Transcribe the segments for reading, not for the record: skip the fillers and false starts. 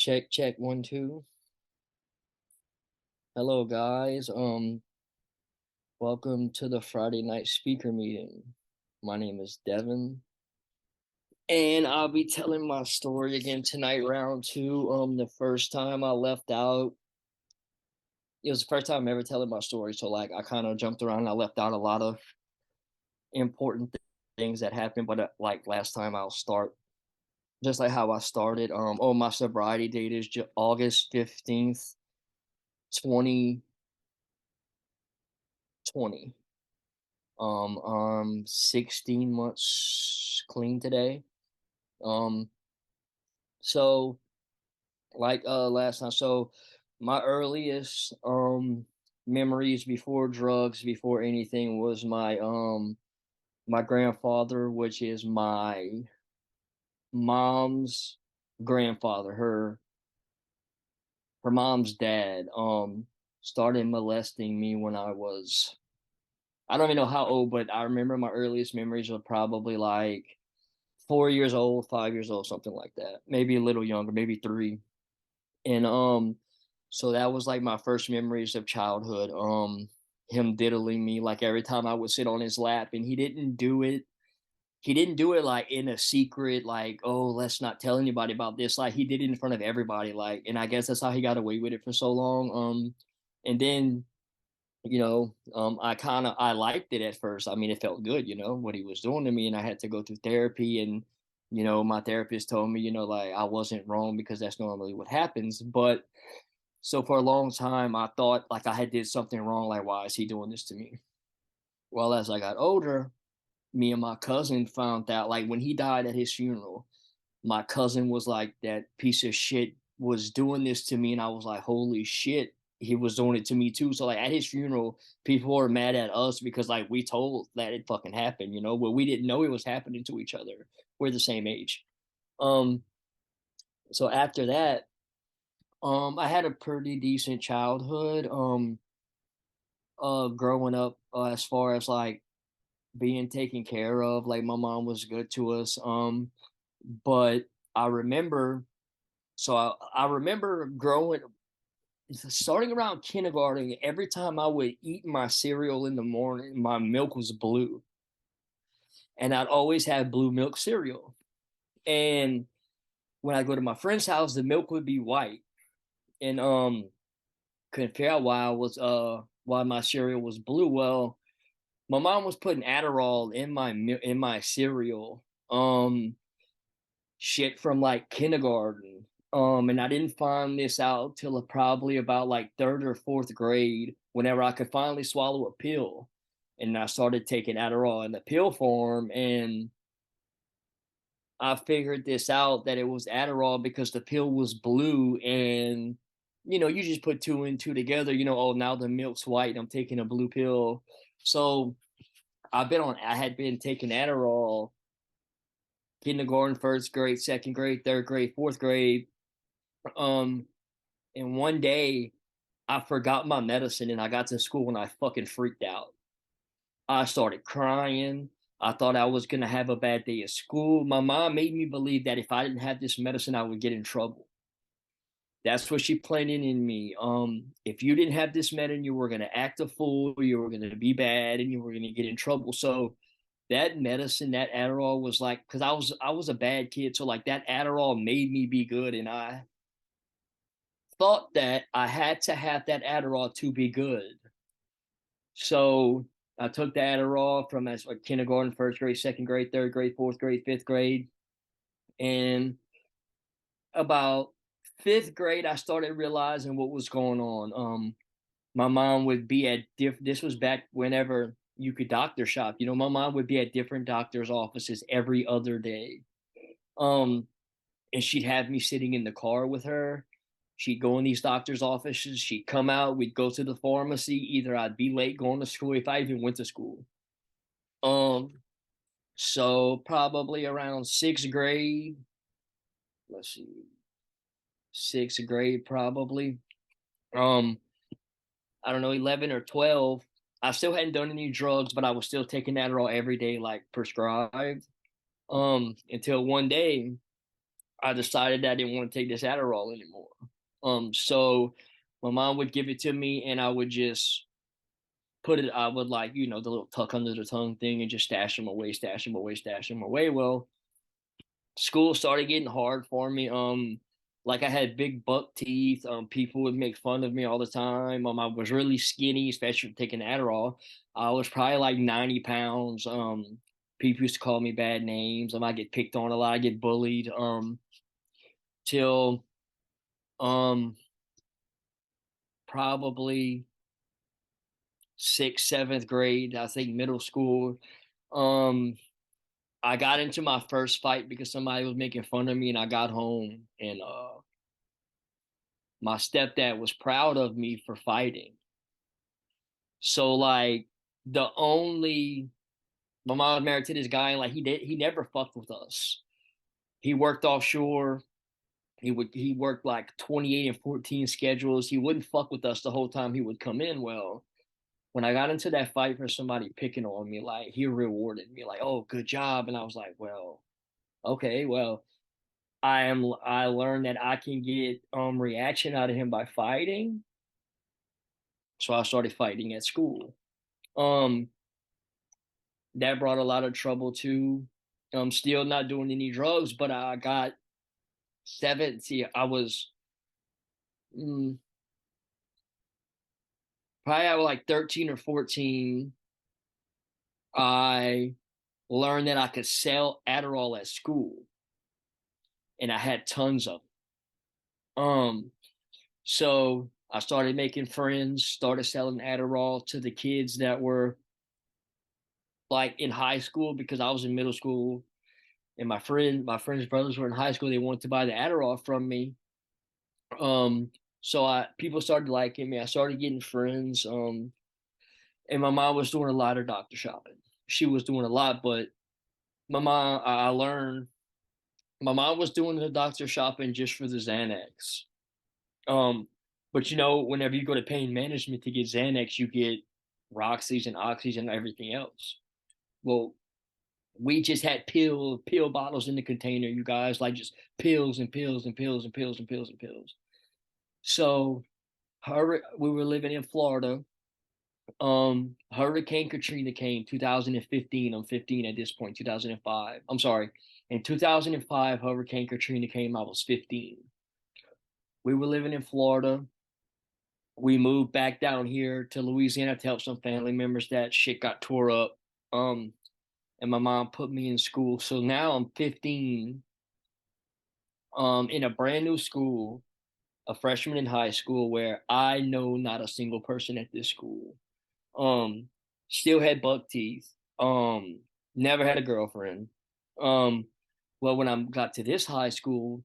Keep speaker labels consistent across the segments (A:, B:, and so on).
A: Check, check, one, two. Hello, guys. Welcome to the Friday night speaker meeting. My name is Devin, and I'll be telling my story again tonight, round two. The first time I left out, it was the first time I'm ever telling my story. So, like, I kind of jumped around. And I left out a lot of important things that happened. But like last time, I'll start just like how I started. My sobriety date is August 15th, 2020. 16 months clean today. Um, so last time, so my earliest memories before drugs, before anything was my grandfather, which is my mom's grandfather, her mom's dad, started molesting me when I don't even know how old, but I remember my earliest memories were probably like 4 years old, 5 years old, something like that. Maybe a little younger, maybe three. And so that was like my first memories of childhood. Him diddling me like every time I would sit on his lap, and he didn't do it like in a secret, like, oh, let's not tell anybody about this. Like he did it in front of everybody, like, and I guess that's how he got away with it for so long. And then I liked it at first. I mean, it felt good, what he was doing to me, and I had to go through therapy, and my therapist told me, like I wasn't wrong because that's normally what happens. But so for a long time, I thought like I had did something wrong. Like, why is he doing this to me? Well, as I got older, me and my cousin found out like when he died at his funeral, my cousin was like, that piece of shit was doing this to me, and I was like, holy shit, he was doing it to me too. So like at his funeral, people were mad at us because like we told that it fucking happened, but we didn't know it was happening to each other. We're the same age. um so after that, I had a pretty decent childhood, growing up, as far as like being taken care of. Like my mom was good to us. But I remember I remember growing, starting around kindergarten, every time I would eat my cereal in the morning, my milk was blue. And I'd always have blue milk cereal. And when I go to my friend's house, the milk would be white. And couldn't figure out why my cereal was blue. Well, my mom was putting Adderall in my cereal. Shit from like kindergarten. And I didn't find this out till probably about like third or fourth grade, whenever I could finally swallow a pill. And I started taking Adderall in the pill form. And I figured this out, that it was Adderall because the pill was blue. And, you just put two and two together, oh, now the milk's white. I'm taking a blue pill. So I had been taking Adderall kindergarten, first grade, second grade, third grade, fourth grade. Um, and one day I forgot my medicine, and I got to school and I fucking freaked out. I started crying. I thought I was gonna have a bad day at school. My mom made me believe that if I didn't have this medicine, I would get in trouble. That's what she planted in me. If you didn't have this medicine, you were gonna act a fool, you were gonna be bad, and you were gonna get in trouble. So that medicine, that Adderall was like, because I was a bad kid, so like that Adderall made me be good, and I thought that I had to have that Adderall to be good. So I took the Adderall from as like kindergarten, first grade, second grade, third grade, fourth grade, fifth grade, and about fifth grade, I started realizing what was going on. My mom would be at this was back whenever you could doctor shop. My mom would be at different doctors' offices every other day. Um, and she'd have me sitting in the car with her. She'd go in these doctors' offices. She'd come out. We'd go to the pharmacy. Either I'd be late going to school, if I even went to school. Um, so probably around sixth grade. Let's see, sixth grade probably. Um, I don't know, 11 or 12. I still hadn't done any drugs, but I was still taking Adderall every day, like prescribed. Until one day I decided that I didn't want to take this Adderall anymore. So my mom would give it to me, and I would just put it. I would like the little tuck under the tongue thing, and just stash them away, stash them away, stash them away. Well, school started getting hard for me. Like I had big buck teeth. People would make fun of me all the time. I was really skinny, especially taking Adderall. I was probably like 90 pounds. People used to call me bad names. I get picked on a lot. I get bullied. Till um probably sixth, seventh grade. I think middle school. Um, I got into my first fight because somebody was making fun of me, and I got home, and my stepdad was proud of me for fighting. So like the only my mom was married to this guy, and like he never fucked with us. He worked offshore. He worked like 28 and 14 schedules. He wouldn't fuck with us the whole time he would come in. Well, when I got into that fight for somebody picking on me, like he rewarded me, like, "Oh, good job," and I was like, "Well, okay, well, I learned that I can get reaction out of him by fighting." So I started fighting at school. Um, that brought a lot of trouble too. I'm still not doing any drugs, but I got seven. See, I was mm, probably I was like 13 or 14. I learned that I could sell Adderall at school, and I had tons of them. So I started making friends, started selling Adderall to the kids that were like in high school because I was in middle school, and my friend's brothers were in high school. They wanted to buy the Adderall from me. So I people started liking me. I started getting friends. And my mom was doing a lot of doctor shopping. She was doing a lot, but I learned my mom was doing the doctor shopping just for the Xanax. Um, but whenever you go to pain management to get Xanax, you get Roxy's and Oxys and everything else. Well, we just had pill bottles in the container, you guys, like just pills and pills and pills and pills and pills and pills. So we were living in Florida. Hurricane Katrina came 2015. I'm 15 at this point, 2005. I'm sorry. In 2005, Hurricane Katrina came. I was 15. We were living in Florida. We moved back down here to Louisiana to help some family members that shit got tore up. Um, and my mom put me in school. So now I'm 15, in a brand new school, a freshman in high school where I know not a single person at this school. Um, Still had buck teeth. Never had a girlfriend. Um, well, when I got to this high school,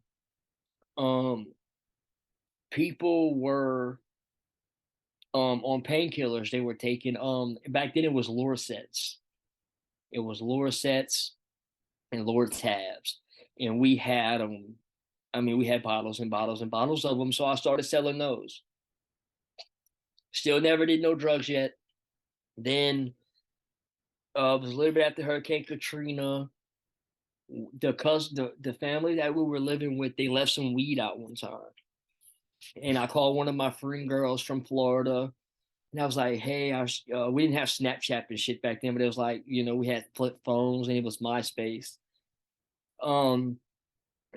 A: um, people were on painkillers. They were taking back then it was Lorcets. It was Lorcets and Lortabs, and we had them. I mean, we had bottles and bottles and bottles of them. So I started selling those. Still never did no drugs yet. Then it was a little bit after Hurricane Katrina. The family that we were living with, they left some weed out one time, and I called one of my friend girls from Florida, and I was like, "Hey, we didn't have Snapchat and shit back then, but it was like we had flip phones and it was MySpace." Um,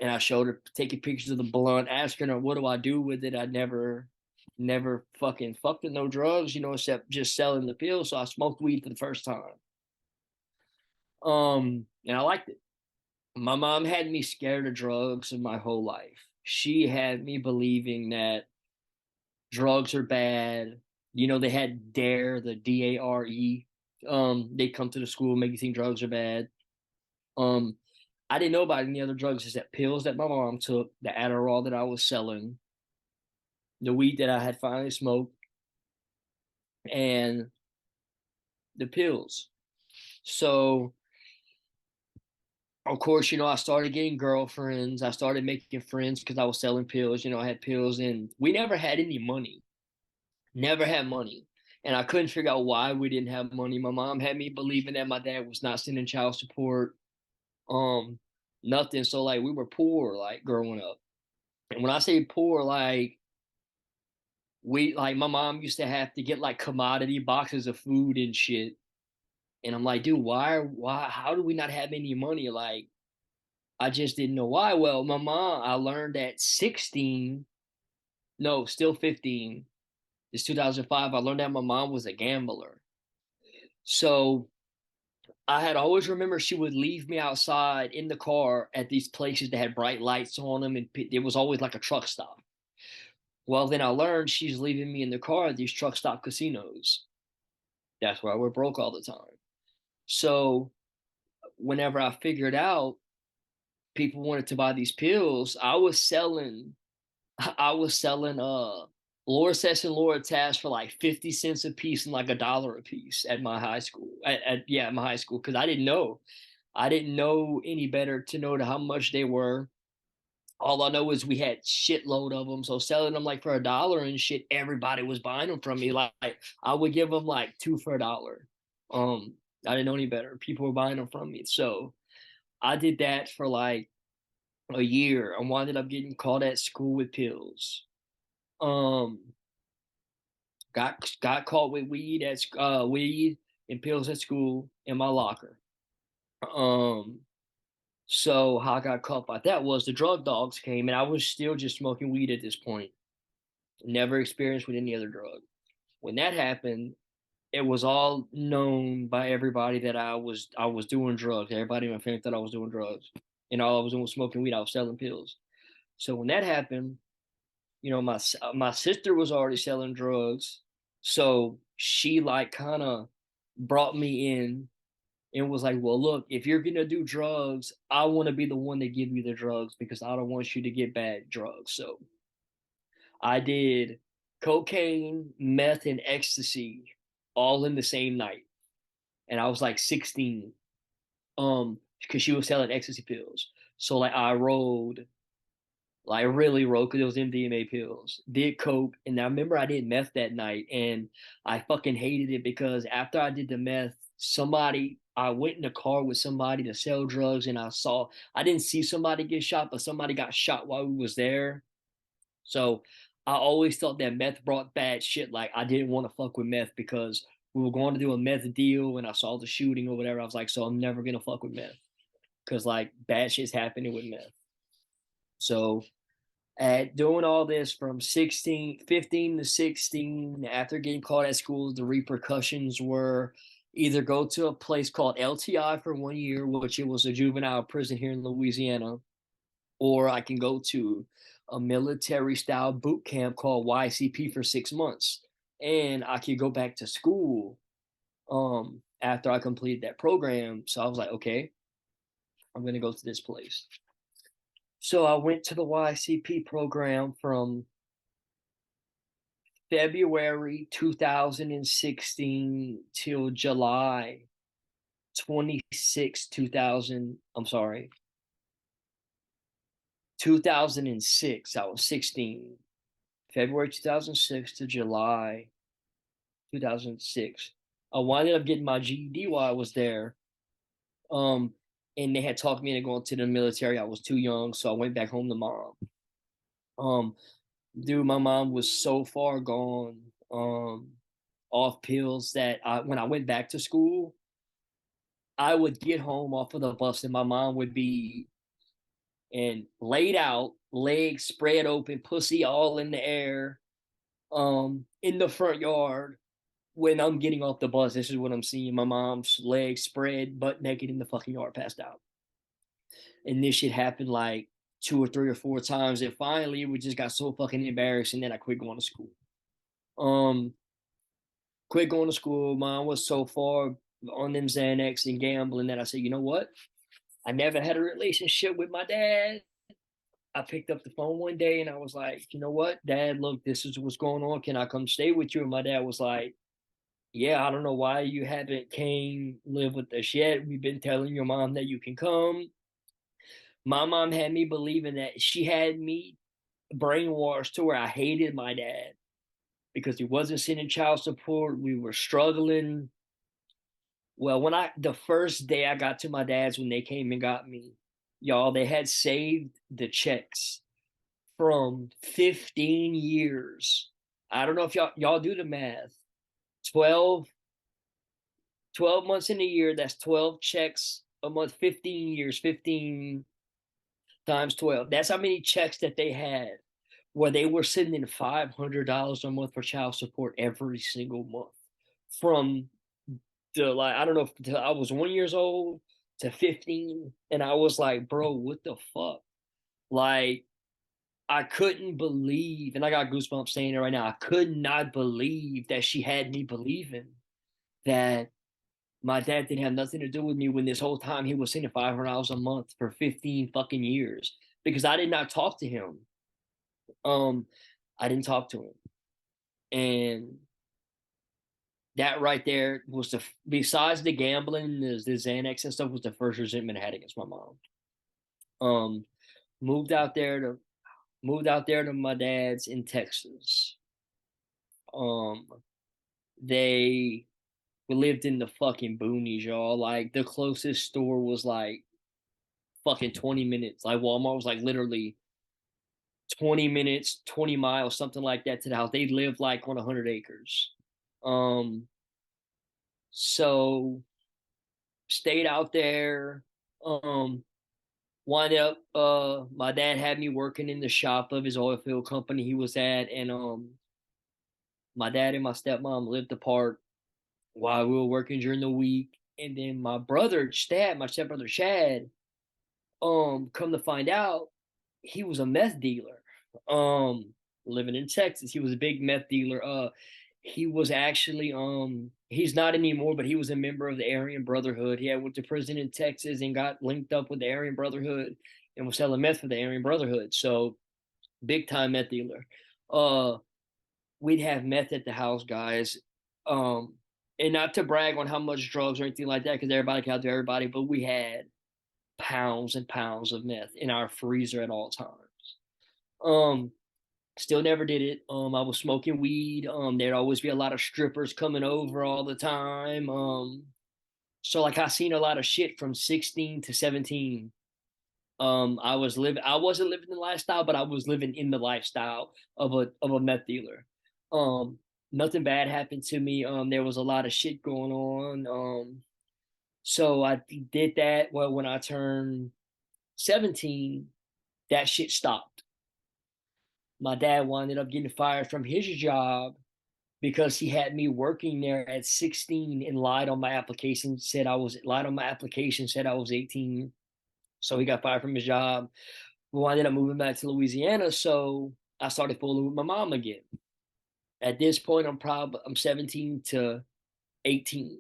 A: and I showed her taking pictures of the blunt, asking her, "What do I do with it?" I never fucking fucked with no drugs, except just selling the pills. So I smoked weed for the first time. And I liked it. My mom had me scared of drugs in my whole life. She had me believing that drugs are bad. They had DARE, the DARE. They come to the school, make you think drugs are bad. Um, I didn't know about any other drugs except pills that my mom took, the Adderall that I was selling, the weed that I had finally smoked, and the pills. So, of course, I started getting girlfriends. I started making friends because I was selling pills. I had pills, and we never had any money. Never had money. And I couldn't figure out why we didn't have money. My mom had me believing that my dad was not sending child support. Um, nothing. So like we were poor like growing up. And when I say poor, like we like my mom used to have to get like commodity boxes of food and shit. And I'm like, dude, why how do we not have any money? Like I just didn't know why. Well, my mom, I learned at 16, no, still 15. It's 2005. I learned that my mom was a gambler. So I had always remember she would leave me outside in the car at these places that had bright lights on them, and it was always like a truck stop. Well, then I learned she's leaving me in the car at these truck stop casinos. That's where we're broke all the time. So whenever I figured out people wanted to buy these pills, I was selling Lorcet and Lortab for like 50 cents a piece and like $1 a piece at my high school. At my high school, because I didn't know. I didn't know any better to know how much they were. All I know is we had shitload of them. So selling them like for $1 and shit, everybody was buying them from me. Like I would give them like two for $1. I didn't know any better. People were buying them from me. So I did that for like a year. I wound up getting caught at school with pills. Um, got caught with weed and pills at school in my locker. Um, so how I got caught by that was the drug dogs came, and I was still just smoking weed at this point. Never experienced with any other drug. When that happened, it was all known by everybody that I was doing drugs. Everybody in my family thought I was doing drugs, and all I was doing was smoking weed. I was selling pills. So when that happened, my sister was already selling drugs, so she like kind of brought me in and was like, well, look, if you're gonna do drugs, I want to be the one to give you the drugs because I don't want you to get bad drugs. So I did cocaine, meth, and ecstasy all in the same night, and I was like 16, because she was selling ecstasy pills. So like I rolled, like really rolled, because it was MDMA pills. Did coke, and I remember I did meth that night, and I fucking hated it because after I did the meth, I went in a car with somebody to sell drugs, and I didn't see somebody get shot, but somebody got shot while we was there. So I always thought that meth brought bad shit. Like I didn't want to fuck with meth because we were going to do a meth deal, and I saw the shooting or whatever. I was like, so I'm never gonna fuck with meth because like bad shit's happening with meth. So at doing all this from 15 to 16, after getting caught at school, the repercussions were either go to a place called LTI for 1 year, which it was a juvenile prison here in Louisiana, or I can go to a military style boot camp called YCP for 6 months. And I could go back to school after I completed that program. So I was like, okay, I'm going to go to this place. So I went to the YCP program from February 2016 till July 26, 2000. I'm sorry, 2006. I was 16. February 2006 to July 2006. I wound up getting my GED while I was there. Um, and they had talked me into going to the military. I was too young, so I went back home tomorrow. Um, Dude, my mom was so far gone, off pills that when I went back to school, I would get home off of the bus and my mom would be and laid out, legs spread open, pussy all in the air, in the front yard. When I'm getting off the bus, this is what I'm seeing: my mom's legs spread, butt naked in the fucking yard, passed out. And this shit happened like two or three or four times, and finally it just got so fucking embarrassing that I quit going to school. Um, Quit going to school. Mine was so far on them Xanax and gambling that I said, you know what? I never had a relationship with my dad. I picked up the phone one day and I was like, you know what, Dad, look, this is what's going on. Can I come stay with you? And my dad was like, yeah, I don't know why you haven't came live with us yet. We've been telling your mom that you can come. My mom had me believing that she had me brainwashed to where I hated my dad because he wasn't sending child support. We were struggling. Well, the first day I got to my dad's when they came and got me, y'all, they had saved the checks from 15 years. I don't know if y'all do the math. 12, 12 months in a year, that's 12 checks a month, 15 years, 15 times 12. That's how many checks that they had where they were sending $500 a month for child support every single month from the like I don't know if I was 1 years old to 15, and I was like, bro, what the fuck? Like I couldn't believe, and I got goosebumps saying it right now. I could not believe that she had me believing that my dad didn't have nothing to do with me when this whole time he was sending $500 a month for 15 fucking years because I did not talk to him. Um, I didn't talk to him, and that right there was the besides the gambling, the Xanax and stuff was the first resentment I had against my mom. Um, moved out there to moved out there to my dad's in Texas. Um, they we lived in the fucking boonies, y'all. Like the closest store was like fucking 20 minutes. Like Walmart was like literally 20 minutes, 20 miles, something like that to the house. They lived like on 100 acres. Um, so stayed out there. Um, Wind up my dad had me working in the shop of his oil field company he was at, and my dad and my stepmom lived apart while we were working during the week. And then my brother Chad, my stepbrother Chad, come to find out, he was a meth dealer. Um, Living in Texas, he was a big meth dealer. He was actually he's not anymore, but he was a member of the Aryan Brotherhood. He had went to prison in Texas and got linked up with the Aryan Brotherhood and was selling meth for the Aryan Brotherhood. So big time meth dealer. Uh, we'd have meth at the house, guys. Um, and not to brag on how much drugs or anything like that, because everybody can outdo everybody, but we had pounds and pounds of meth in our freezer at all times. Um, Still never did it. I was smoking weed. There'd always be a lot of strippers coming over all the time. So like I seen a lot of shit from 16 to 17. I wasn't living the lifestyle, but I was living in the lifestyle of a meth dealer. Um, Nothing bad happened to me. There was a lot of shit going on. So I did that. Well, when I turned 17, that shit stopped. My dad wound up getting fired from his job because he had me working there at 16 and lied on my application, said I was 18. So he got fired from his job. We ended up moving back to Louisiana. So I started fooling with my mom again. At this point, I'm 17 to 18.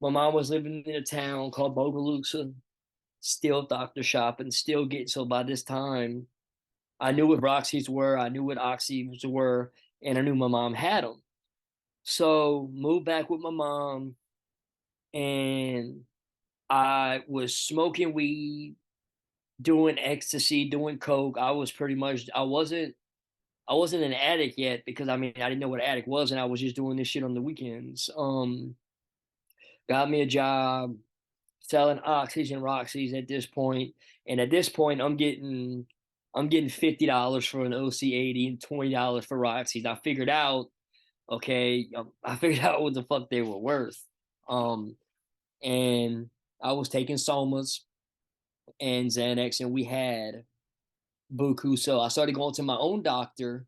A: My mom was living in a town called Bogalusa, still doctor shopping, still getting. So by this time, I knew what Roxy's were, I knew what Oxys were, and I knew my mom had them. So moved back with my mom, and I was smoking weed, doing ecstasy, doing coke. I wasn't an addict yet because I mean I didn't know what an addict was, and I was just doing this shit on the weekends. Got me a job selling oxys and roxys at this point, and at this point I'm getting $50 for an OC80 and $20 for roxys. I figured out okay, I figured out what the fuck they were worth. Um, and I was taking Somas and Xanax, and we had buku. So I started going to my own doctor,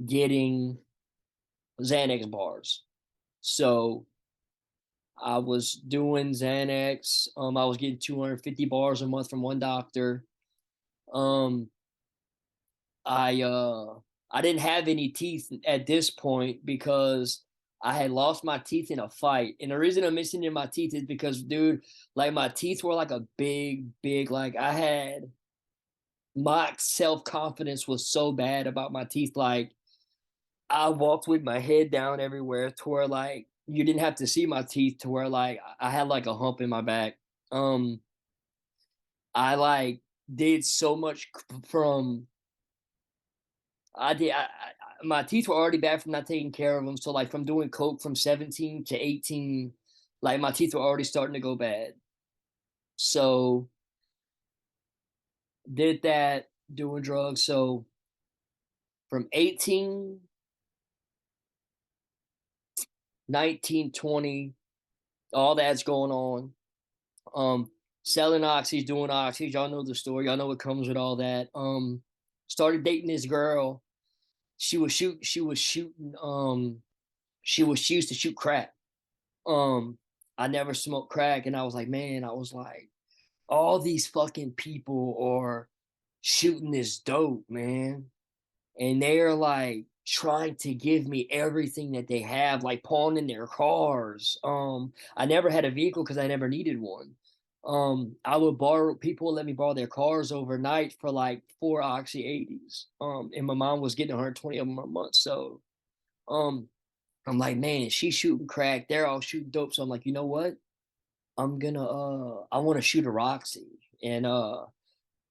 A: getting Xanax bars. So I was doing Xanax. I was getting 250 bars a month from one doctor. Um, I uh, I didn't have any teeth at this point because I had lost my teeth in a fight. And the reason I'm mentioning my teeth is because, dude, like my teeth were like a big, like I had my self confidence was so bad about my teeth. Like I walked with my head down everywhere to where like you didn't have to see my teeth to where like I had like a hump in my back. Um, I like did so much from I did. My teeth were already bad from not taking care of them. So like from doing coke from 17 to 18, like my teeth were already starting to go bad. So did that, doing drugs. So from 18, 19, 20, all that's going on. Um, Selling oxys, doing oxys. Y'all know the story. Y'all know what comes with all that. Started dating this girl. She was shooting. She used to shoot crack. Um, I never smoked crack, and I was like, man, I was like, all these fucking people are shooting this dope, man. And they're like trying to give me everything that they have, like pawning their cars. I never had a vehicle because I never needed one. I would borrow people would let me borrow their cars overnight for like 4 Oxy 80s. And my mom was getting 120 of them a month. So um I'm like, man, she's shooting crack, they're all shooting dope. So I'm like, you know what? I want to shoot a Roxy. And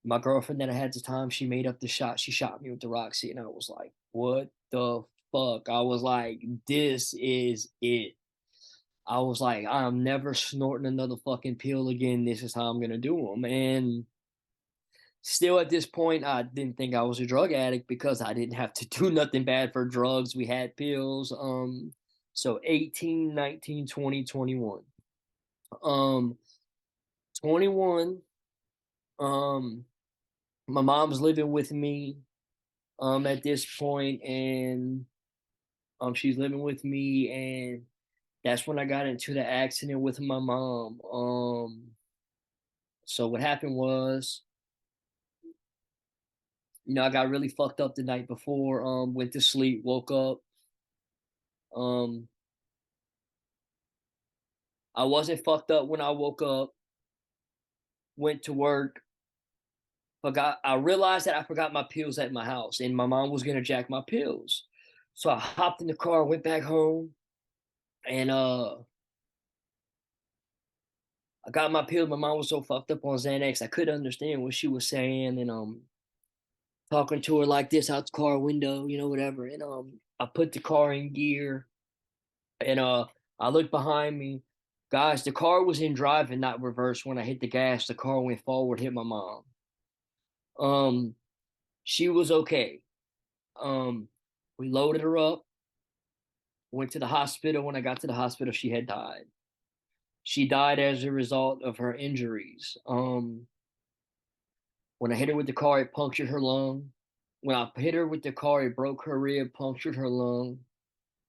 A: my girlfriend that I had at the time, she made up the shot. She shot me with the Roxy, and I was like, "What the fuck?" I was like, "This is it." I was like, "I'm never snorting another fucking pill again. This is how I'm gonna do them." And still, at this point, I didn't think I was a drug addict because I didn't have to do nothing bad for drugs. We had pills. So 18, 19, 20, 21. 21. Um, my mom's living with me at this point, and she's living with me, and that's when I got into the accident with my mom. So what happened was, I got really fucked up the night before. Went to sleep, woke up. Um, I wasn't fucked up when I woke up. Went to work. Forgot. I realized that I forgot my pills at my house, and my mom was gonna jack my pills. So I hopped in the car, went back home, and I got my pills. My mom was so fucked up on Xanax, I couldn't understand what she was saying, and talking to her like this out the car window, whatever. And I put the car in gear, and I looked behind me. Guys, the car was in drive and not reverse. When I hit the gas, the car went forward, hit my mom. Um, she was okay. Um, we loaded her up, went to the hospital. When I got to the hospital, she had died. She died as a result of her injuries. When I hit her with the car, it punctured her lung. When I hit her with the car, it broke her rib, punctured her lung,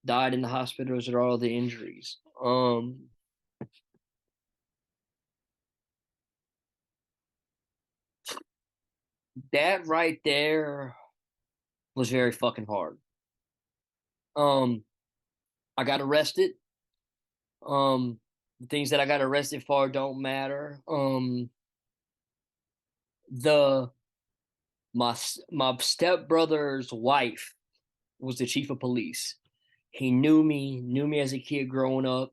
A: died in the hospitals with all the injuries. That right there was very fucking hard. Um, I got arrested. The things that I got arrested for don't matter. The my my stepbrother's wife was the chief of police. He knew me as a kid growing up.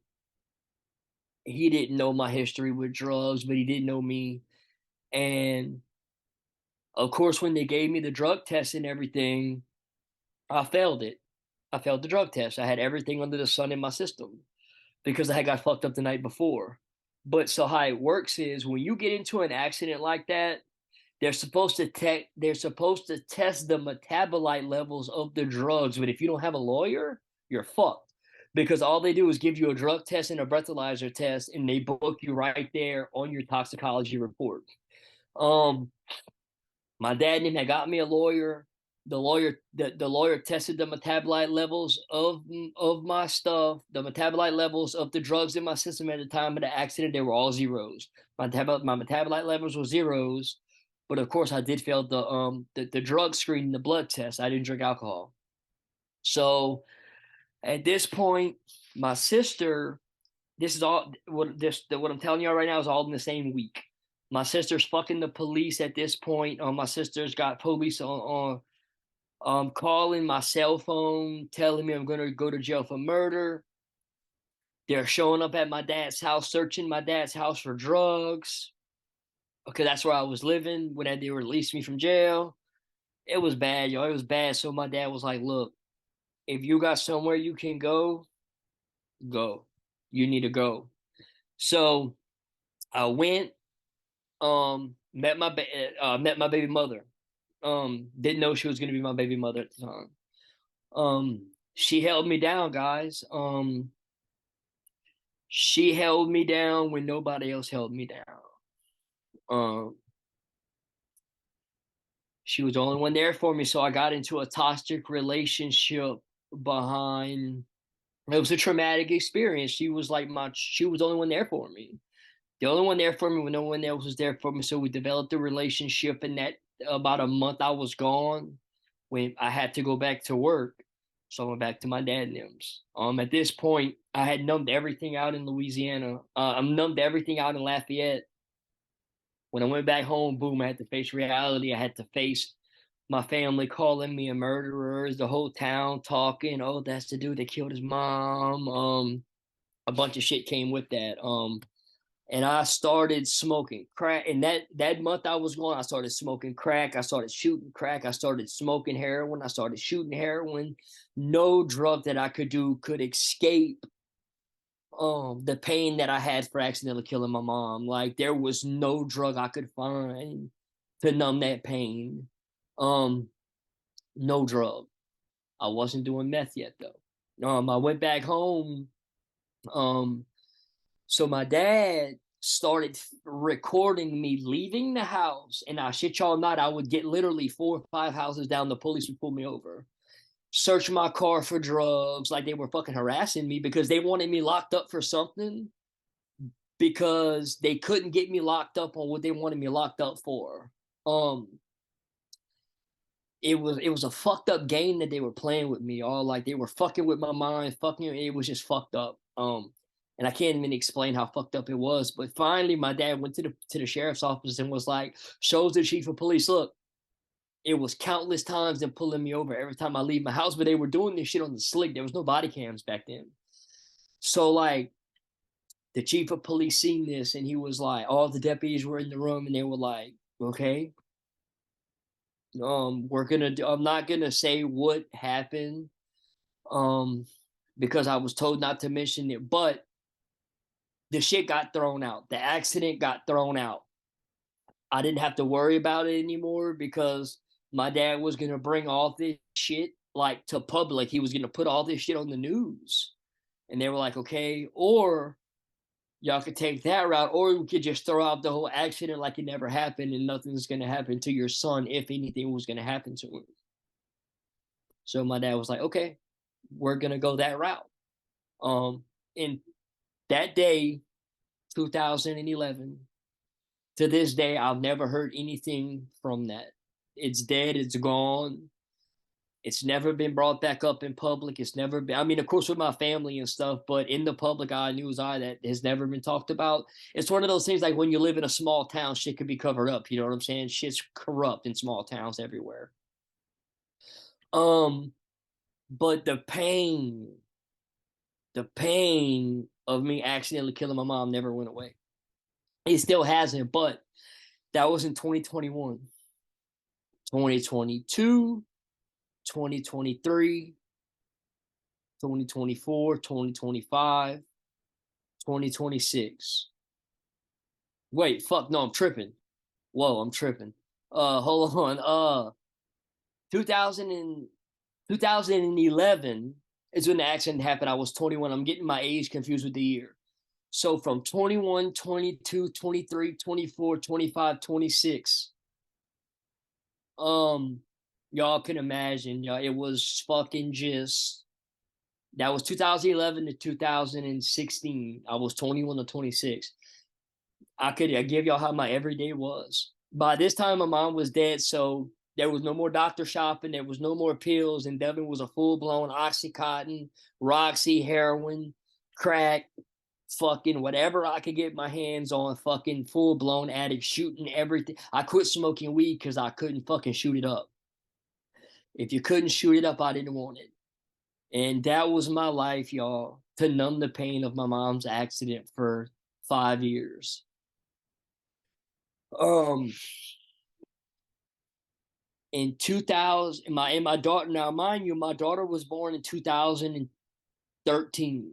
A: He didn't know my history with drugs, but he did know me. And of course, when they gave me the drug test and everything, I failed it. I failed the drug test. I had everything under the sun in my system because I had got fucked up the night before. But so how it works is when you get into an accident like that, they're supposed to test the metabolite levels of the drugs. But if you don't have a lawyer, you're fucked. Because all they do is give you a drug test and a breathalyzer test, and they book you right there on your toxicology report. Um, my dad and him had got me a lawyer. The lawyer tested the metabolite levels of my stuff, the metabolite levels of the drugs in my system at the time of the accident. They were all zeros. My metabolite levels were zeros, but of course I did fail the drug screen, the blood test. I didn't drink alcohol. So at this point, my sister, this is all what I'm telling you right now is all in the same week. My sister's fucking the police at this point. My sister's got police on calling my cell phone, telling me I'm gonna go to jail for murder. They're showing up at my dad's house, searching my dad's house for drugs. Okay, that's where I was living when they released me from jail. It was bad, yo. It was bad. So my dad was like, "Look, if you got somewhere you can go, go. You need to go." So I went. met my baby mother. Didn't know she was gonna be my baby mother at the time. She held me down, guys. She held me down when nobody else held me down. Um, she was the only one there for me, so I got into a toxic relationship behind. It was a traumatic experience. She was the only one there for me. The only one there for me when no one else was there for me. So we developed a relationship, and that about a month I was gone when I had to go back to work. So I went back to my dad and them's. At this point, I had numbed everything out in Louisiana. I'm numbed everything out in Lafayette. When I went back home, boom, I had to face reality. I had to face my family calling me a murderer, the whole town talking, oh, that's the dude that killed his mom. A bunch of shit came with that. And I started smoking crack. And that month I was gone, I started smoking crack. I started shooting crack. I started smoking heroin. I started shooting heroin. No drug that I could do could escape the pain that I had for accidentally killing my mom. Like there was no drug I could find to numb that pain. Um, no drug. I wasn't doing meth yet though. I went back home. Um, so my dad started recording me leaving the house, and I shit y'all not, I would get literally 4 or 5 houses down. The police would pull me over, search my car for drugs, like they were fucking harassing me because they wanted me locked up for something because they couldn't get me locked up on what they wanted me locked up for. Um, it was a fucked up game that they were playing with me. All like they were fucking with my mind, fucking. It was just fucked up. And I can't even explain how fucked up it was. But finally, my dad went to the sheriff's office and was like, shows the chief of police, look, it was countless times them pulling me over every time I leave my house, but they were doing this shit on the slick. There was no body cams back then. So like the chief of police seen this and he was like, all the deputies were in the room and they were like, okay, we're gonna do, I'm not gonna say what happened, um, because I was told not to mention it, but the shit got thrown out. The accident got thrown out. I didn't have to worry about it anymore because my dad was gonna bring all this shit like to public. He was gonna put all this shit on the news. And they were like, okay, or y'all could take that route, or we could just throw out the whole accident like it never happened and nothing's gonna happen to your son if anything was gonna happen to him. So my dad was like, okay, we're gonna go that route. And that day, 2011, to this day, I've never heard anything from that. It's dead. It's gone. It's never been brought back up in public. It's never been, I mean, of course, with my family and stuff, but in the public eye, news eye, that has never been talked about. It's one of those things like when you live in a small town, shit could be covered up. You know what I'm saying? Shit's corrupt in small towns everywhere. Um, but the pain of me accidentally killing my mom never went away. It still hasn't, but that was in 2021, 2022, 2023, 2024, 2025, 2026. Wait, fuck, no, I'm tripping. Whoa, I'm tripping. Hold on. 2000 and 2011 is when the accident happened. I was 21. I'm getting my age confused with the year. So from 21, 22, 23, 24, 25, 26. Um, y'all can imagine, y'all, it was fucking just that was 2011 to 2016. I was 21 to 26. I give y'all how my everyday was. By this time, my mom was dead, so there was no more doctor shopping. There was no more pills, and Devin was a full blown Oxycontin, Roxy, heroin, crack, fucking whatever I could get my hands on, fucking full blown addict, shooting everything. I quit smoking weed because I couldn't fucking shoot it up. If you couldn't shoot it up, I didn't want it. And that was my life, y'all, to numb the pain of my mom's accident for 5 years. Um, in 2000, my daughter, now mind you, my daughter was born in 2013,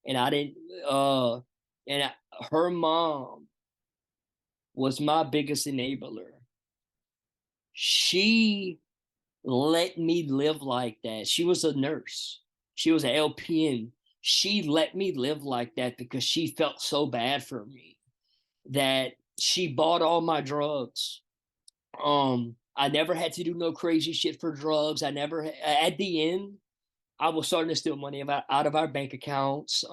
A: and I didn't, and her mom was my biggest enabler. She let me live like that. She was a nurse. She was an LPN. She let me live like that because she felt so bad for me that she bought all my drugs. I never had to do no crazy shit for drugs. I never, at the end, I was starting to steal money out of our bank accounts.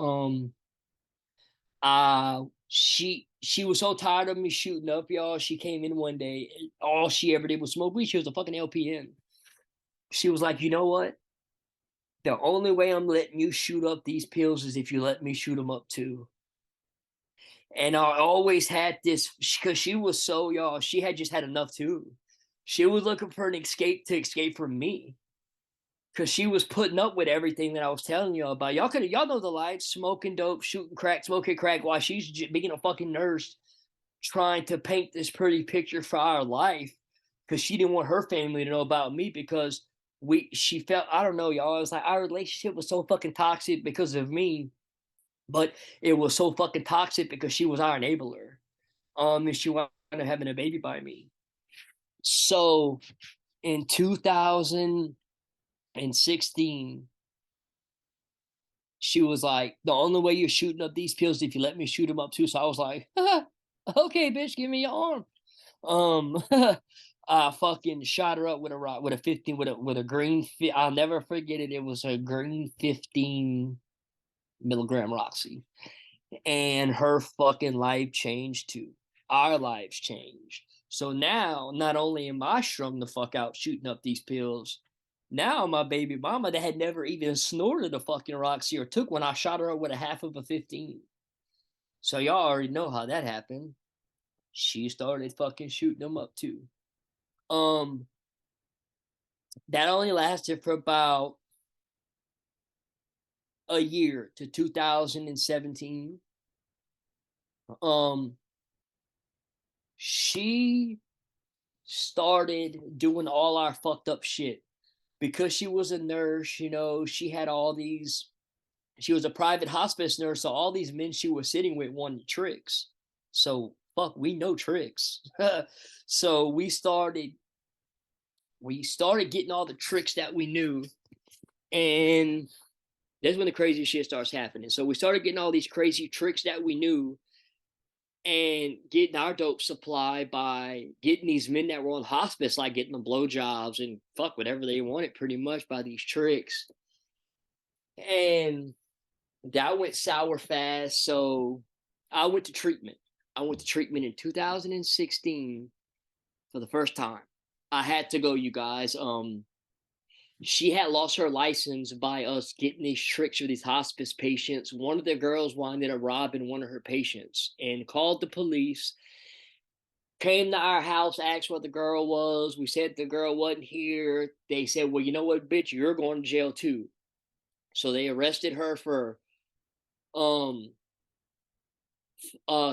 A: She was so tired of me shooting up, y'all. She came in one day. All she ever did was smoke weed. She was a fucking LPN. She was like, you know what? The only way I'm letting you shoot up these pills is if you let me shoot them up too. And I always had this because she was so, y'all, she had just had enough too. She was looking for an escape to escape from me because she was putting up with everything that I was telling y'all about. Y'all know the lights, smoking dope, shooting crack, smoking crack while she's being a fucking nurse trying to paint this pretty picture for our life because she didn't want her family to know about me because she felt, I don't know, y'all. It was like our relationship was so fucking toxic because of me, but it was so fucking toxic because she was our enabler. And she wound up having a baby by me. So in 2016, she was like, the only way you're shooting up these pills is if you let me shoot them up too. So I was like, okay, bitch, give me your arm. I fucking shot her up with a rock, with a 15, with a green. I'll never forget it. It was a green 15 milligram Roxy, and her fucking life changed too. Our lives changed. So now, not only am I strung the fuck out shooting up these pills, now my baby mama that had never even snorted a fucking Roxy or took one, I shot her up with a half of a 15. So y'all already know how that happened. She started fucking shooting them up too. Um, that only lasted for about a year to 2017. Um, she started doing all our fucked up shit because she was a nurse. She had all these. She was a private hospice nurse, so all these men she was sitting with wanted tricks. So fuck, we know tricks. So we started getting all the tricks that we knew, and that's when the crazy shit starts happening. So we started getting all these crazy tricks that we knew and getting our dope supply by getting these men that were on hospice, like getting them blowjobs and fuck whatever they wanted pretty much by these tricks. And that went sour fast. So I went to treatment. I went to treatment in 2016 for the first time. I had to go, you guys. She had lost her license by us getting these tricks with these hospice patients. One of the girls wanted to robbing one of her patients and called the police. Came to our house, asked what the girl was. We said the girl wasn't here. They said, well, you know what, bitch, you're going to jail too. So they arrested her for um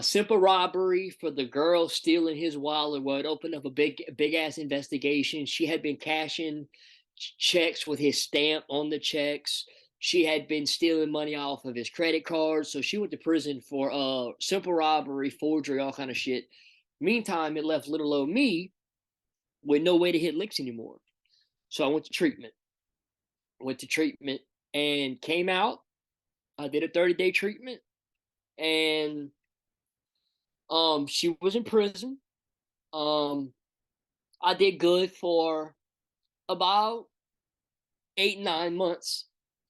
A: simple robbery for the girl stealing his wallet. Well, it opened up a big ass investigation. She had been cashing checks with his stamp on the checks. She had been stealing money off of his credit cards. So she went to prison for simple robbery, forgery, all kind of shit. Meantime, it left little old me with no way to hit licks anymore. So I went to treatment. And came out. I did a 30-day treatment, and she was in prison. Um, I did good for about 8, 9 months.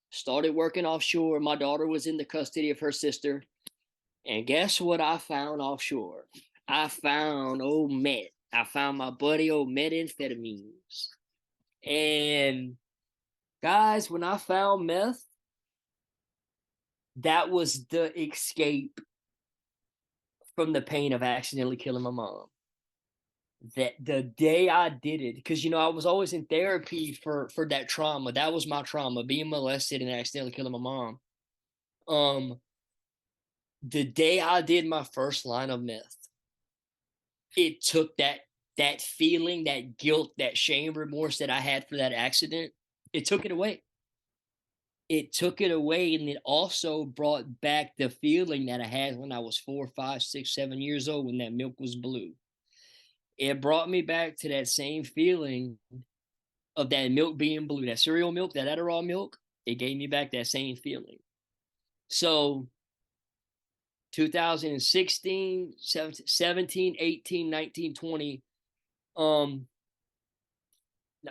A: Started working offshore. My daughter was in the custody of her sister. And guess what I found offshore? I found old meth. I found my buddy old methamphetamines. And guys, when I found meth, that was the escape from the pain of accidentally killing my mom. That the day I did it, because I was always in therapy for that trauma. That was my trauma, being molested and accidentally killing my mom. The day I did my first line of meth, it took that feeling, that guilt, that shame, remorse that I had for that accident. It took it away. It took it away, and it also brought back the feeling that I had when I was 4, 5, 6, 7 years old when that milk was blue. It brought me back to that same feeling of that milk being blue, that cereal milk, that Adderall milk. It gave me back that same feeling. So 2016, 17, 18, 19, 20. Um,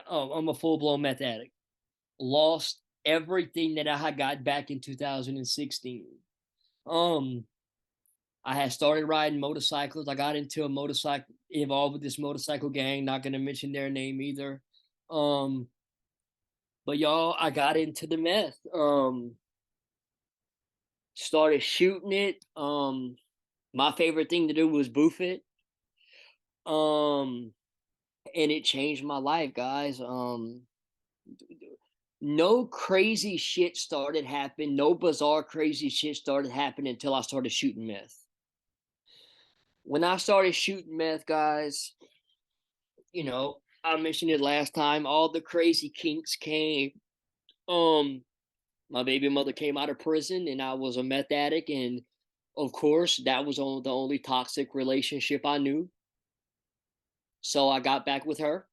A: I'm a full blown meth addict. Lost everything that I had got back in 2016. Um, I had started riding motorcycles. I got into a motorcycle, involved with this motorcycle gang. Not going to mention their name either. Um, but y'all, I got into the meth. Started shooting it. My favorite thing to do was boof it. Um, and it changed my life, guys. No crazy shit started happening. No bizarre crazy shit started happening until I started shooting meth. When I started shooting meth, guys, I mentioned it last time. All the crazy kinks came. Um, my baby mother came out of prison, and I was a meth addict, and of course, that was the only toxic relationship I knew. So I got back with her.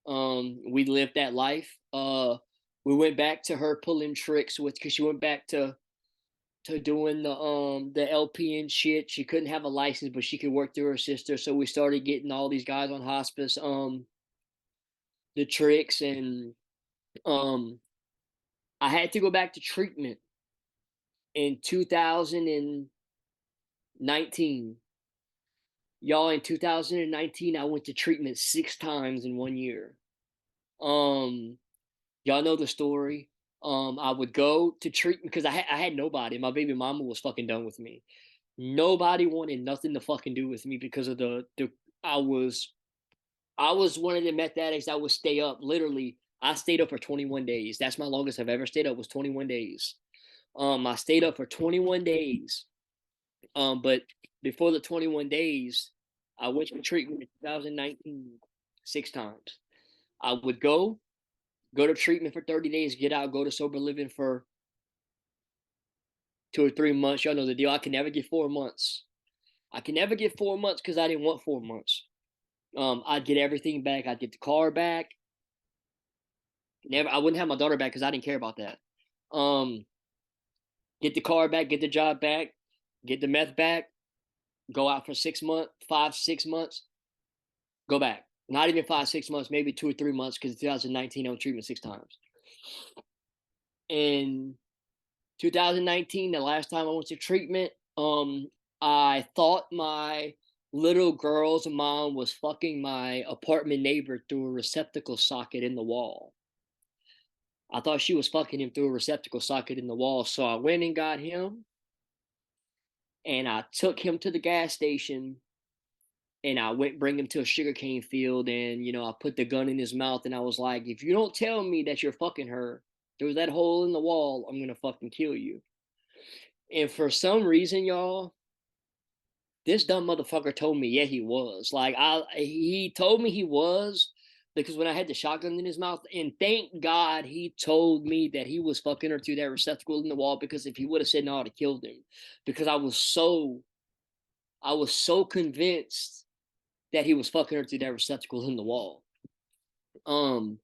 A: We lived that life. We went back to her pulling tricks with because she went back to doing the LP and shit. She couldn't have a license, but she could work through her sister. So we started getting all these guys on hospice, the tricks, and um, I had to go back to treatment in 2019. Y'all, in 2019, I went to treatment 6 times in 1 year. Um, y'all know the story. I would go to treatment because I had nobody. My baby mama was fucking done with me. Nobody wanted nothing to fucking do with me because of the I was I was one of the meth addicts that would stay up. Literally, I stayed up for 21 days. That's my longest I've ever stayed up was 21 days. I stayed up for 21 days. But before the 21 days, I went to treatment in 2019 6 times. I would go to treatment for 30 days, get out, go to sober living for 2 or 3 months. Y'all know the deal. I can never get 4 months. I can never get 4 months because I didn't want 4 months. I'd get everything back. I'd get the car back. Never, I wouldn't have my daughter back because I didn't care about that. Um, get the car back, get the job back, get the meth back, go out for 6 months, 5, 6 months, go back. Not even 5, 6 months, maybe 2 or 3 months because in 2019 I was treatment 6 times. In 2019, the last time I went to treatment, I thought my little girl's mom was fucking my apartment neighbor through a receptacle socket in the wall. I thought she was fucking him through a receptacle socket in the wall. So I went and got him and I took him to the gas station and I went bring him to a sugarcane field and I put the gun in his mouth and I was like, if you don't tell me that you're fucking her through that hole in the wall, I'm gonna fucking kill you. And for some reason, y'all, this dumb motherfucker told me, yeah, he was. He told me he was because when I had the shotgun in his mouth, and thank God he told me that he was fucking her through that receptacle in the wall. Because if he would have said no, I'd have killed him. Because I was so convinced that he was fucking her through that receptacle in the wall. Um,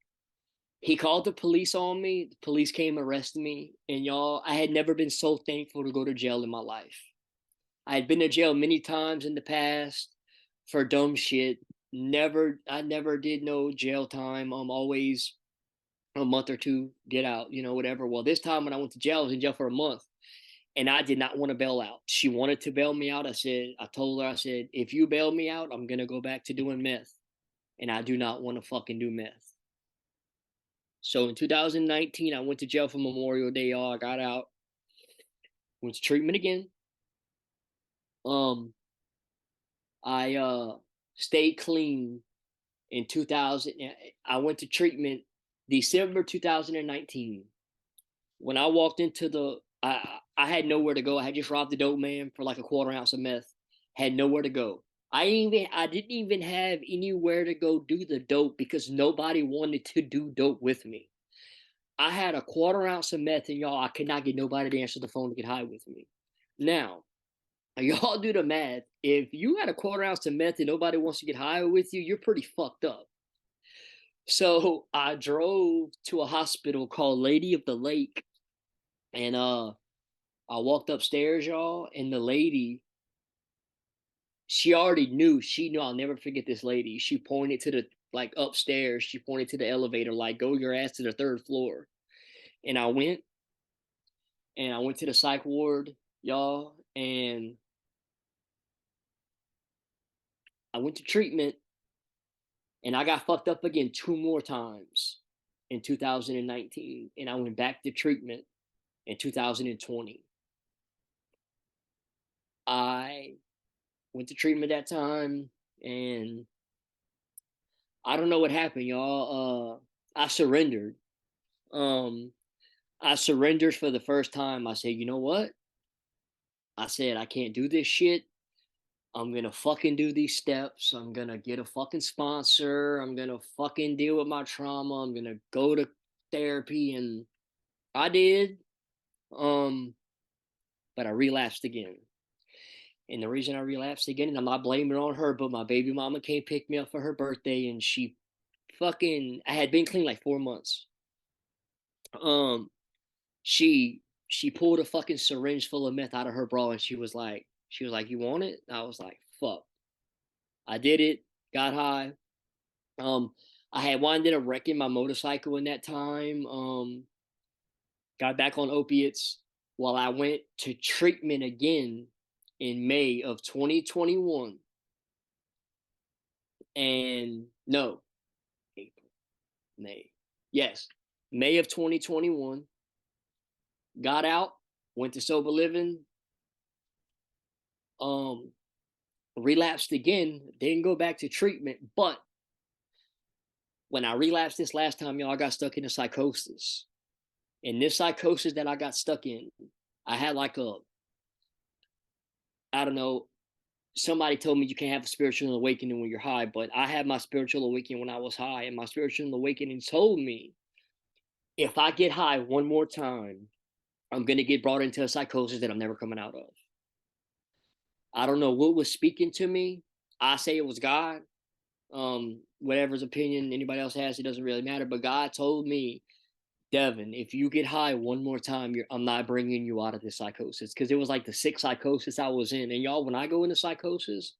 A: he called the police on me. The police came arrested me, and y'all, I had never been so thankful to go to jail in my life. I had been to jail many times in the past for dumb shit. I never did no jail time. Always a month or two, get out, whatever. Well, this time when I went to jail, I was in jail for a month, and I did not want to bail out. She wanted to bail me out. I told her, I said, if you bail me out, I'm gonna go back to doing meth, and I do not want to fucking do meth. So in 2019, I went to jail for Memorial Day. Y'all, I got out, went to treatment again. Um, I stayed clean in 2000. I went to treatment December 2019. When I walked into I had nowhere to go. I had just robbed the dope man for like a quarter ounce of meth. Had nowhere to go. I didn't even have anywhere to go do the dope because nobody wanted to do dope with me. I had a quarter ounce of meth, and y'all, I could not get nobody to answer the phone to get high with me. Now, Y'all do the math. If you got a quarter ounce of meth and nobody wants to get higher with you, you're pretty fucked up. So I drove to a hospital called Lady of the Lake, and I walked upstairs, y'all, and the lady, she already knew. She knew. I'll never forget this lady. She pointed to the like upstairs. She pointed to the elevator, like, "Go your ass to the third floor." And I went to the psych ward, y'all, and I went to treatment, and I got fucked up again two more times in 2019, and I went back to treatment in 2020. I went to treatment that time, and I don't know what happened, y'all. I surrendered. Um, I surrendered for the first time. I said, you know what? I said, I can't do this shit. I'm gonna fucking do these steps. I'm gonna get a fucking sponsor. I'm gonna fucking deal with my trauma. I'm gonna go to therapy, and I did. Um, but I relapsed again. And the reason I relapsed again, and I'm not blaming it on her, but my baby mama came pick me up for her birthday, and she fucking, I had been clean like 4 months. Um, she pulled a fucking syringe full of meth out of her bra, and she was like, you want it? I was like, fuck. I did it, got high. Um, I had winded up wrecking my motorcycle in that time. Got back on opiates while I went to treatment again in May of 2021. And no, April, May. Yes, May of 2021. Got out, went to sober living, um, relapsed again, didn't go back to treatment. But when I relapsed this last time, y'all, I got stuck in a psychosis. In this psychosis that I got stuck in, I had like I don't know, somebody told me you can't have a spiritual awakening when you're high, but I had my spiritual awakening when I was high, and my spiritual awakening told me if I get high one more time, I'm gonna get brought into a psychosis that I'm never coming out of. I don't know what was speaking to me. I say it was God. Whatever's opinion anybody else has, it doesn't really matter. But God told me, Devin, if you get high one more time, I'm not bringing you out of this psychosis, because it was like the sixth psychosis I was in. And y'all, when I go into psychosis,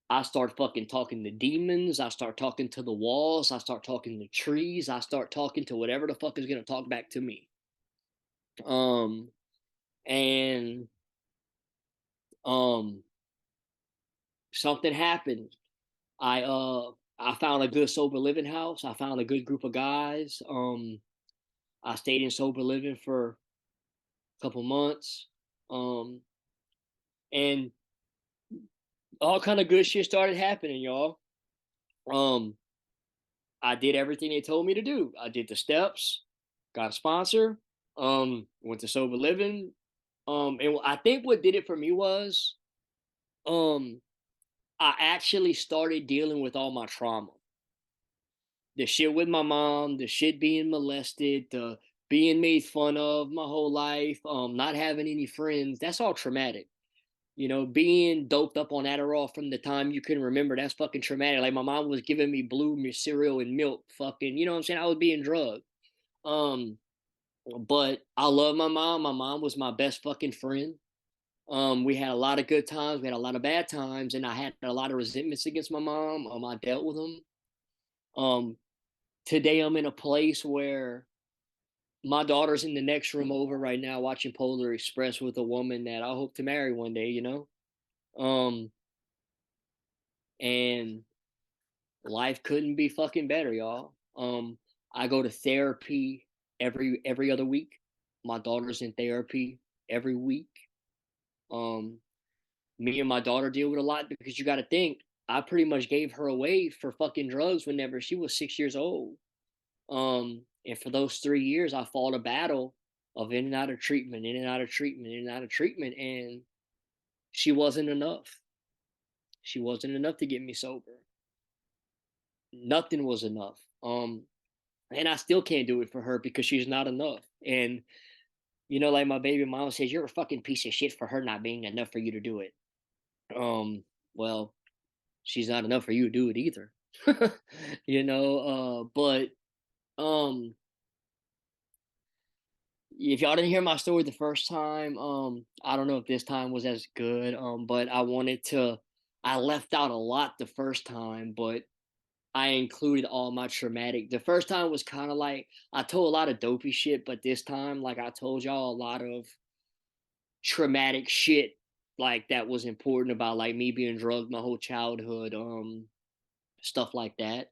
A: I start fucking talking to demons. I start talking to the walls. I start talking to trees. I start talking to whatever the fuck is gonna talk back to me. Um, and um, something happened. I found a good sober living house. I found a good group of guys. I stayed in sober living for a couple months. Um, and all kind of good shit started happening, y'all. Um, I did everything they told me to do. I did the steps, got a sponsor, went to sober living. And I think what did it for me was, um, I actually started dealing with all my trauma. The shit with my mom, the shit being molested, the being made fun of my whole life, not having any friends. That's all traumatic. Being doped up on Adderall from the time you can remember, that's fucking traumatic. Like my mom was giving me blue cereal and milk, fucking, you know what I'm saying? I was being drugged. Um, but I love my mom. My mom was my best fucking friend. We had a lot of good times. We had a lot of bad times, and I had a lot of resentments against my mom. I dealt with them. Um, Today I'm in a place where my daughter's in the next room over right now watching Polar Express with a woman that I hope to marry one day. Um, and life couldn't be fucking better, y'all. I go to therapy every other week. My daughter's in therapy every week. Um, Me and my daughter deal with a lot because you got to think I pretty much gave her away for fucking drugs whenever she was 6 years old. And for those 3 years, I fought a battle of in and out of treatment, in and out of treatment, in and out of treatment, and she wasn't enough. She wasn't enough to get me sober. Nothing was enough. And I still can't do it for her because she's not enough. And
B: like my baby mom says, "You're a fucking piece of shit for her not being enough for you to do it." Well, she's not enough for you to do it either. But um if y'all didn't hear my story the first time, I don't know if this time was as good. But I left out a lot the first time, but I included all my traumatic. The first time was kind of like I told a lot of dopey shit, but this time, like I told y'all a lot of traumatic shit, like that was important about like me being drugged my whole childhood, stuff like that.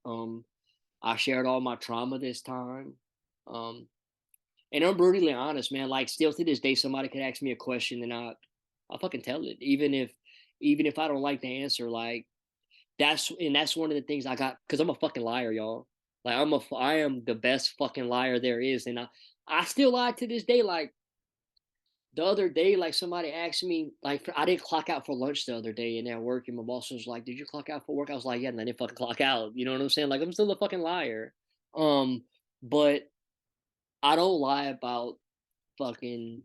B: I shared all my trauma this time. Um, and I'm brutally honest, man. Like still to this day, somebody could ask me a question and I'll fucking tell it, even if I don't like the answer. Like that's one of the things I got because I'm a fucking liar, y'all. Like I am the best fucking liar there is, and I still lie to this day. Like the other day, like somebody asked me, like I didn't clock out for lunch the other day, and at work, and my boss was like, "Did you clock out for work?" I was like, "Yeah," and I didn't fucking clock out. You know what I'm saying? Like I'm still a fucking liar. But I don't lie about fucking,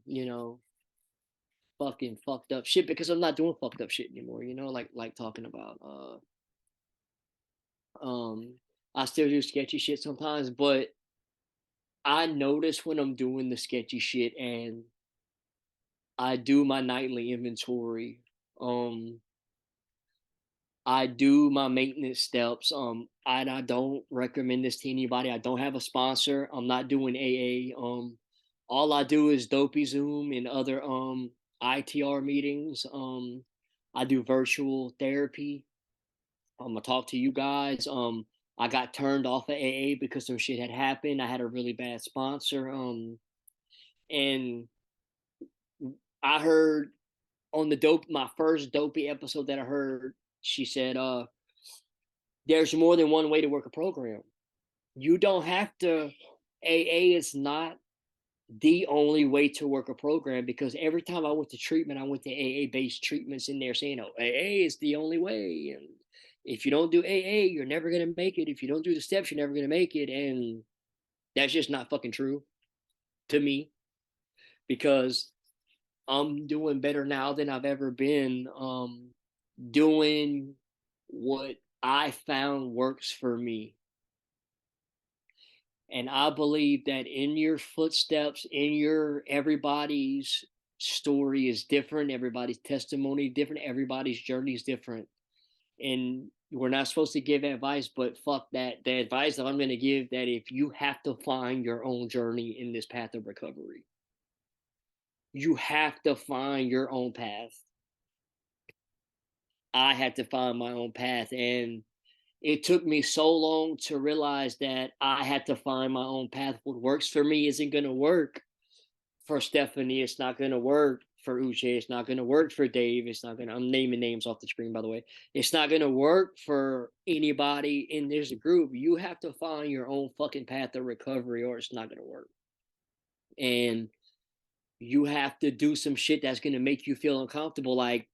B: fucking fucked up shit because I'm not doing fucked up shit anymore. Like talking about I still do sketchy shit sometimes, but I notice when I'm doing the sketchy shit and I do my nightly inventory. Um I do my maintenance steps. And I don't recommend this to anybody. I don't have a sponsor. I'm not doing AA. All I do is Dopey Zoom and other ITR meetings. I do virtual therapy. I talk to you guys. I got turned off of AA because some shit had happened. I had a really bad sponsor. And I heard on my first dopey episode that I heard, she said, there's more than one way to work a program. You don't have to. AA is not the only way to work a program because every time I went to treatment, I went to AA based treatments in there saying, "Oh, AA is the only way." And if you don't do AA, you're never going to make it. If you don't do the steps, you're never going to make it. And that's just not fucking true to me because I'm doing better now than I've ever been. Doing what I found works for me. And I believe that in your footsteps, in your everybody's story is different, everybody's testimony is different, everybody's journey is different. And we're not supposed to give advice, but fuck that. The advice that I'm going to give that if you have to find your own journey in this path of recovery, you have to find your own path. I had to find my own path, and it took me so long to realize that I had to find my own path. What works for me isn't going to work for Stephanie. It's not going to work for Uche. It's not going to work for Dave. It's not going to, I'm naming names off the screen, by the way. It's not going to work for anybody in this group. You have to find your own fucking path of recovery or it's not going to work. And you have to do some shit that's going to make you feel uncomfortable. Like,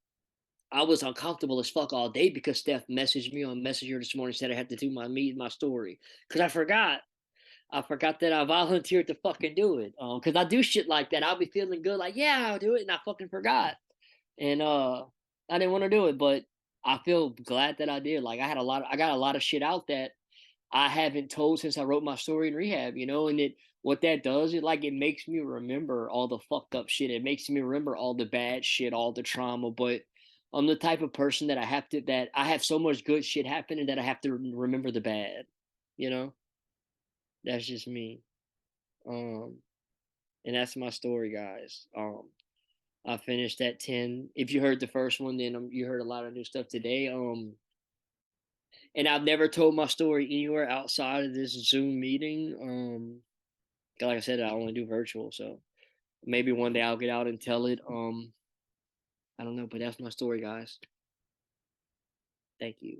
B: I was uncomfortable as fuck all day because Steph messaged me on Messenger this morning, said I had to do my story because I forgot. I forgot that I volunteered to fucking do it. Because I do shit like that. I'll be feeling good, like yeah, I'll do it, and I fucking forgot, and I didn't want to do it, but I feel glad that I did. Like I got a lot of shit out that I haven't told since I wrote my story in rehab, and what that does, it makes me remember all the fucked up shit. It makes me remember all the bad shit, all the trauma. But I'm the type of person that I have so much good shit happening that I have to remember the bad. You know, that's just me. Um, and that's my story, guys. I finished at 10. If you heard the first one, then you heard a lot of new stuff today. And I've never told my story anywhere outside of this Zoom meeting. Like I said, I only do virtual, so maybe one day I'll get out and tell it. I don't know, but that's my story, guys. Thank you.